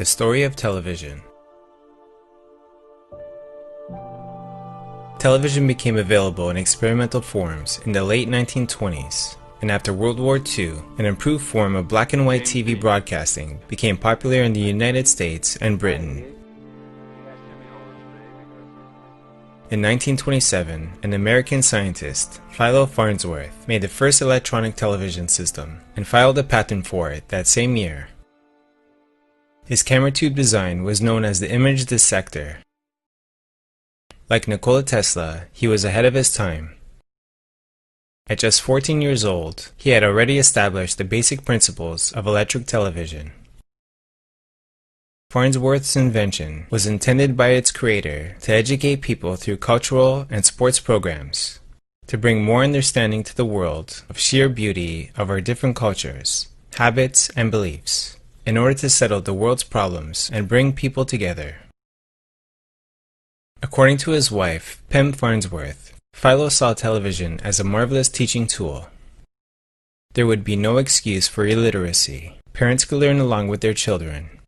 The story of television. Television became available in experimental forms in the late 1920s, and after World War II, an improved form of black and white TV broadcasting became popular in the United States and Britain. In 1927, an American scientist, Philo Farnsworth, made the first electronic television system and filed a patent for it that same year. His camera tube design was known as the image dissector. Like Nikola Tesla, he was ahead of his time. At just 14 years old, he had already established the basic principles of electric television. Farnsworth's invention was intended by its creator to educate people through cultural and sports programs, to bring more understanding to the world of sheer beauty of our different cultures, habits, and beliefs, in order to settle the world's problems and bring people together. According to his wife, Pem Farnsworth, Philo saw television as a marvelous teaching tool. There would be no excuse for illiteracy. Parents could learn along with their children.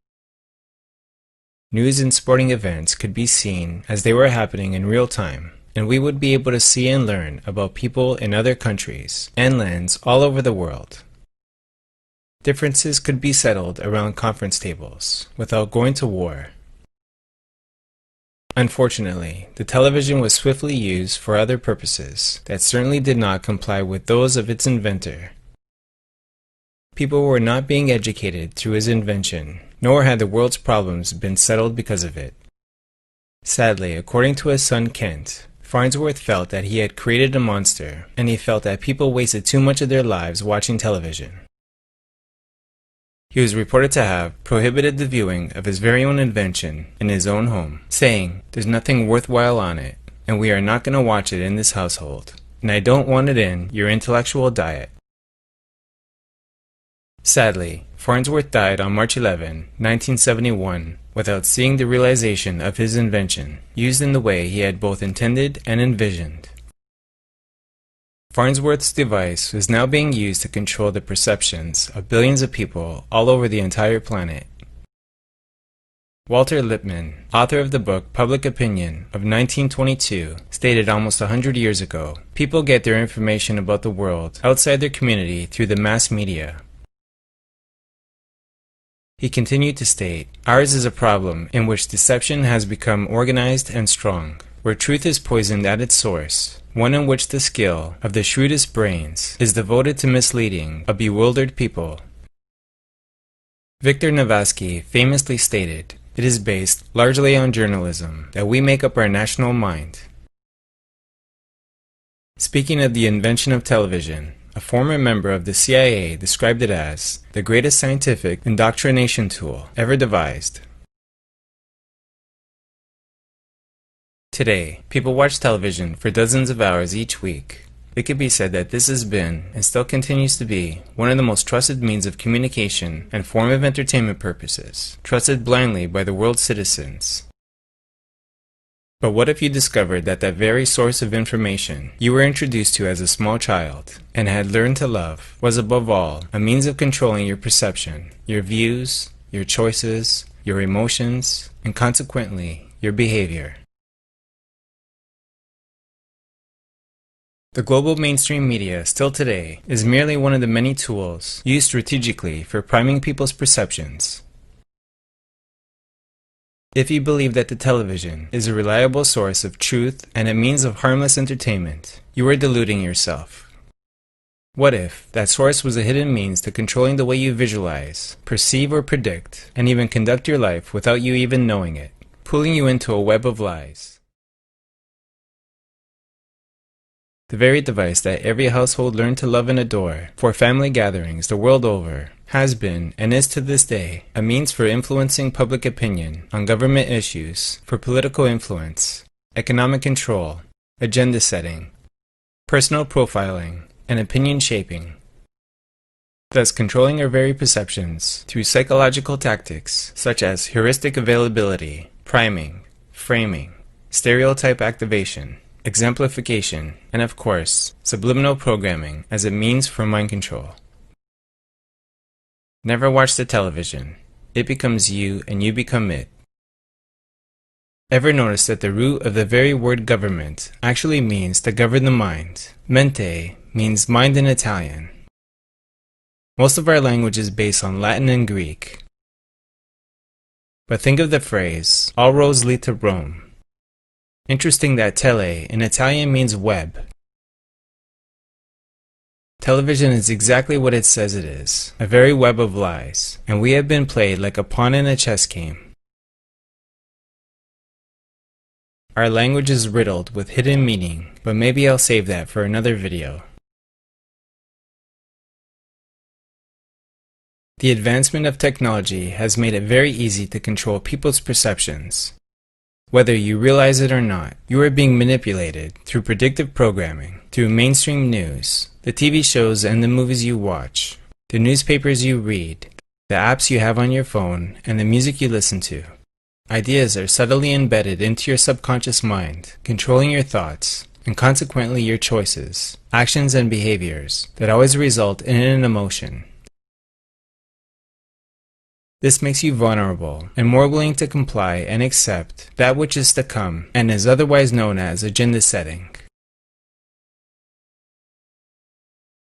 News and sporting events could be seen as they were happening in real time, and we would be able to see and learn about people in other countries and lands all over the world. Differences could be settled around conference tables without going to war. Unfortunately, the television was swiftly used for other purposes that certainly did not comply with those of its inventor. People were not being educated through his invention, nor had the world's problems been settled because of it. Sadly, according to his son Kent, Farnsworth felt that he had created a monster, and he felt that people wasted too much of their lives watching television. He was reported to have prohibited the viewing of his very own invention in his own home, saying, "There's nothing worthwhile on it, and we are not going to watch it in this household, and I don't want it in your intellectual diet." Sadly, Farnsworth died on March 11, 1971, without seeing the realization of his invention used in the way he had both intended and envisioned. Farnsworth's device is now being used to control the perceptions of billions of people all over the entire planet. Walter Lippmann, author of the book Public Opinion of 1922, stated almost 100 years ago, people get their information about the world outside their community through the mass media. He continued to state, "Ours is a problem in which deception has become organized and strong, where truth is poisoned at its source, one in which the skill of the shrewdest brains is devoted to misleading a bewildered people." Victor Navatsky famously stated, "It is based largely on journalism that we make up our national mind." Speaking of the invention of television, a former member of the CIA described it as the greatest scientific indoctrination tool ever devised. Today, people watch television for dozens of hours each week. It could be said that this has been, and still continues to be, one of the most trusted means of communication and form of entertainment purposes, trusted blindly by the world's citizens. But what if you discovered that that very source of information you were introduced to as a small child and had learned to love was above all a means of controlling your perception, your views, your choices, your emotions, and consequently, your behavior? The global mainstream media still today is merely one of the many tools used strategically for priming people's perceptions. If you believe that the television is a reliable source of truth and a means of harmless entertainment, you are deluding yourself. What if that source was a hidden means to controlling the way you visualize, perceive or predict, and even conduct your life without you even knowing it, pulling you into a web of lies? The very device that every household learned to love and adore for family gatherings the world over has been, and is to this day, a means for influencing public opinion on government issues, for political influence, economic control, agenda setting, personal profiling, and opinion shaping. Thus controlling our very perceptions through psychological tactics such as heuristic availability, priming, framing, stereotype activation, exemplification, and of course, subliminal programming as a means for mind control. Never watch the television. it becomes you and you become it. Ever notice that the root of the very word government actually means to govern the mind? Mente means mind in Italian. Most of our language is based on Latin and Greek. But think of the phrase, all roads lead to Rome. Interesting that tele in Italian means web. Television is exactly what it says it is, a very web of lies, and we have been played like a pawn in a chess game. Our language is riddled with hidden meaning, but maybe I'll save that for another video. The advancement of technology has made it very easy to control people's perceptions. Whether you realize it or not, you are being manipulated through predictive programming, through mainstream news, the TV shows and the movies you watch, the newspapers you read, the apps you have on your phone, and the music you listen to. Ideas are subtly embedded into your subconscious mind, controlling your thoughts, and consequently your choices, actions, and behaviors that always result in an emotion. This makes you vulnerable and more willing to comply and accept that which is to come and is otherwise known as agenda setting.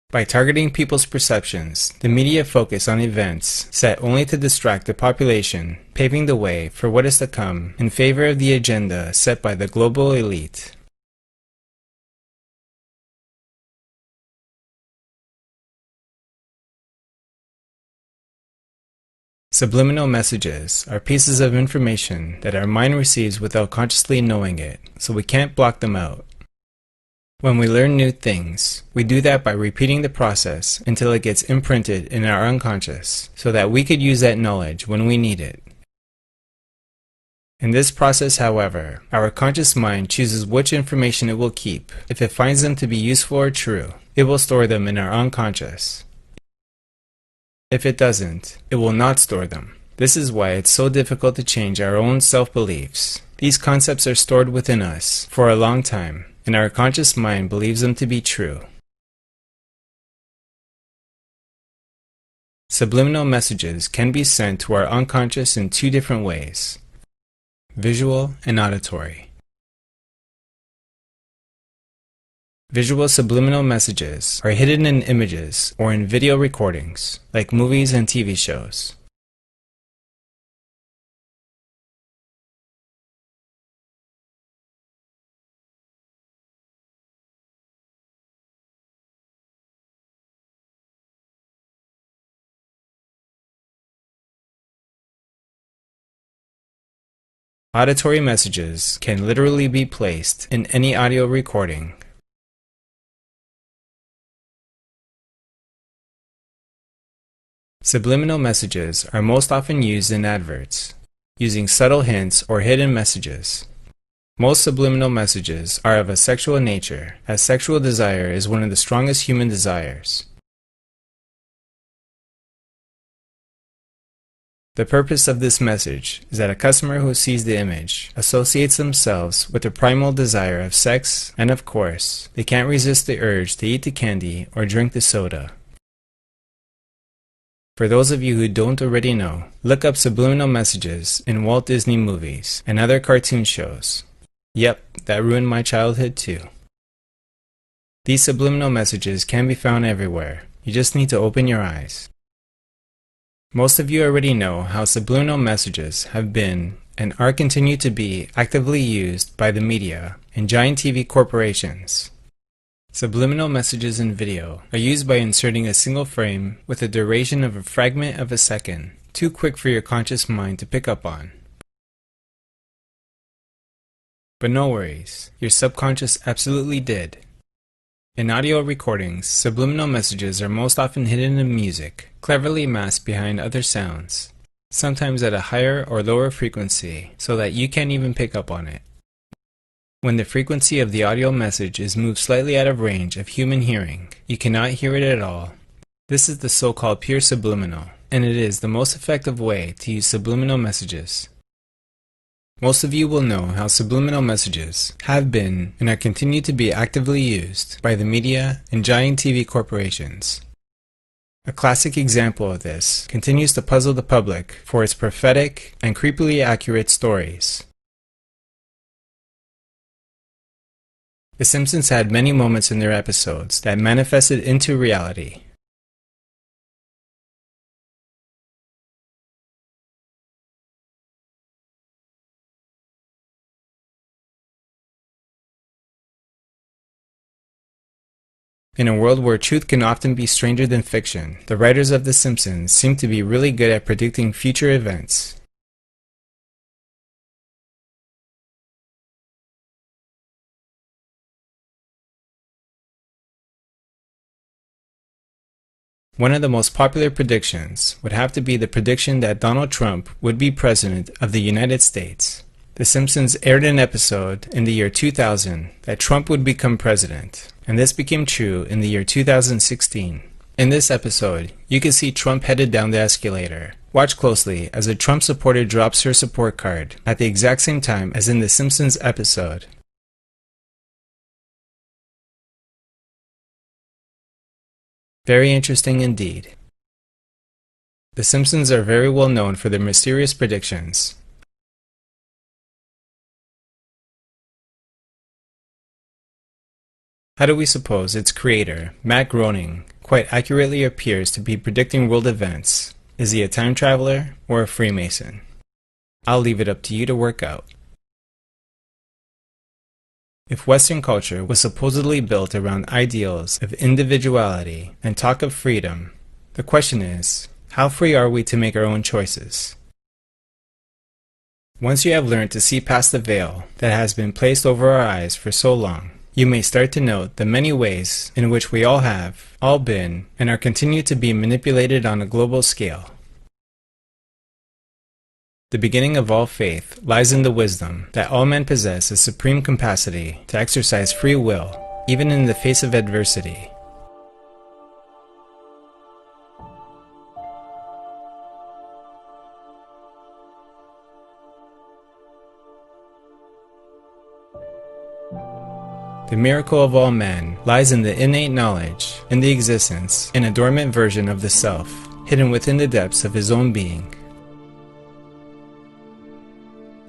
By targeting people's perceptions, the media focus on events set only to distract the population, paving the way for what is to come in favor of the agenda set by the global elite. Subliminal messages are pieces of information that our mind receives without consciously knowing it, so we can't block them out. When we learn new things, we do that by repeating the process until it gets imprinted in our unconscious, so that we could use that knowledge when we need it. In this process, however, our conscious mind chooses which information it will keep. If it finds them to be useful or true, it will store them in our unconscious. If it doesn't, it will not store them. This is why it's so difficult to change our own self-beliefs. These concepts are stored within us for a long time, and our conscious mind believes them to be true. Subliminal messages can be sent to our unconscious in two different ways: visual and auditory. Visual subliminal messages are hidden in images or in video recordings, like movies and TV shows. Auditory messages can literally be placed in any audio recording. Subliminal messages are most often used in adverts, using subtle hints or hidden messages. Most subliminal messages are of a sexual nature, as sexual desire is one of the strongest human desires. The purpose of this message is that a customer who sees the image associates themselves with the primal desire of sex, and of course, they can't resist the urge to eat the candy or drink the soda. For those of you who don't already know, look up subliminal messages in Walt Disney movies and other cartoon shows. Yep, that ruined my childhood too. These subliminal messages can be found everywhere. You just need to open your eyes. Most of you already know how subliminal messages have been and are continued to be actively used by the media and giant TV corporations. Subliminal messages in video are used by inserting a single frame with a duration of a fragment of a second, too quick for your conscious mind to pick up on. But no worries, your subconscious absolutely did. In audio recordings, subliminal messages are most often hidden in music, cleverly masked behind other sounds, sometimes at a higher or lower frequency, so that you can't even pick up on it. When the frequency of the audio message is moved slightly out of range of human hearing, you cannot hear it at all. This is the so-called pure subliminal, and it is the most effective way to use subliminal messages. Most of you will know how subliminal messages have been and are continued to be actively used by the media and giant TV corporations. A classic example of this continues to puzzle the public for its prophetic and creepily accurate stories. The Simpsons had many moments in their episodes that manifested into reality. In a world where truth can often be stranger than fiction, the writers of The Simpsons seem to be really good at predicting future events. One of the most popular predictions would have to be the prediction that Donald Trump would be President of the United States. The Simpsons aired an episode in the year 2000 that Trump would become president, and this became true in the year 2016. In this episode, you can see Trump headed down the escalator. Watch closely as a Trump supporter drops her support card at the exact same time as in the Simpsons episode. Very interesting indeed. The Simpsons are very well known for their mysterious predictions. How do we suppose its creator, Matt Groening, quite accurately appears to be predicting world events? Is he a time traveler or a Freemason? I'll leave it up to you to work out. If Western culture was supposedly built around ideals of individuality and talk of freedom, the question is, how free are we to make our own choices? Once you have learned to see past the veil that has been placed over our eyes for so long, you may start to note the many ways in which we all have, all been, and are continued to be manipulated on a global scale. The beginning of all faith lies in the wisdom that all men possess a supreme capacity to exercise free will, even in the face of adversity. The miracle of all men lies in the innate knowledge and the existence in a dormant version of the self, hidden within the depths of his own being.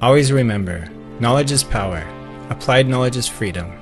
Always remember, knowledge is power. Applied knowledge is freedom.